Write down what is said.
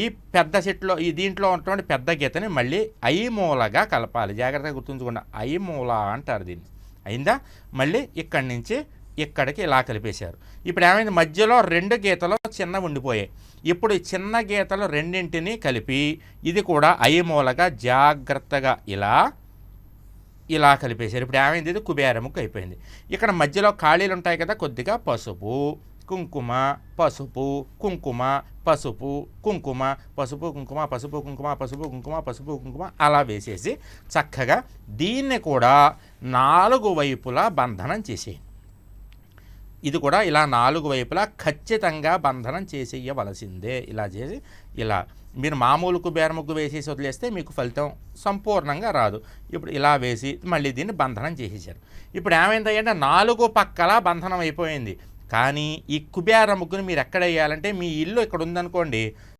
ఈ పెద్ద సెట్లో ఈ దీంట్లో ఉన్నటువంటి పెద్ద గీతని మళ్ళీ ఐమూలగా కలపాలి. జాగ్రత్తగా గుర్తుంచుకోండి, ఐమూల అంటారు దీన్ని. అయిందా? మళ్ళీ ఇక్కడి నుంచి ఇక్కడికి ఇలా కలిపేశారు. ఇప్పుడు ఏమైంది, మధ్యలో 2 గీతలు చిన్నవి ఉండిపోయాయి. ఇప్పుడు ఈ చిన్న గీతలు రెండింటినీ కలిపి ఇది కూడా ఐమూలగా జాగ్రత్తగా ఇలా కలిపేశారు. ఇప్పుడు ఏమైంది, ఇది కుబేర ముగ్గు అయిపోయింది. ఇక్కడ మధ్యలో ఖాళీలు ఉంటాయి కదా, కొద్దిగా పసుపు కుంకుమ, పసుపు కుంకుమ, పసుపు కుంకుమ, పసుపు కుంకుమ, పసుపు కుంకుమ, పసుపు కుంకుమ, పసుపు కుంకుమ అలా వేసేసి చక్కగా దీన్ని కూడా 4 వైపులా బంధనం చేసేయండి. ఇది కూడా ఇలా 4 వైపులా ఖచ్చితంగా బంధనం చేసేయవలసిందే. ఇలా చేసి ఇలా మీరు మామూలు కుబేర ముగ్గు వేసేసి వదిలేస్తే మీకు ఫలితం సంపూర్ణంగా రాదు. ఇప్పుడు ఇలా వేసి మళ్ళీ దీన్ని బంధనం చేసేసారు. ఇప్పుడు ఏమైందంటే 4 పక్కల బంధనం అయిపోయింది. కానీ ఈ కుబేర ముగ్గుని మీరు ఎక్కడ వేయాలంటే, మీ ఇల్లు ఇక్కడ ఉందనుకోండి,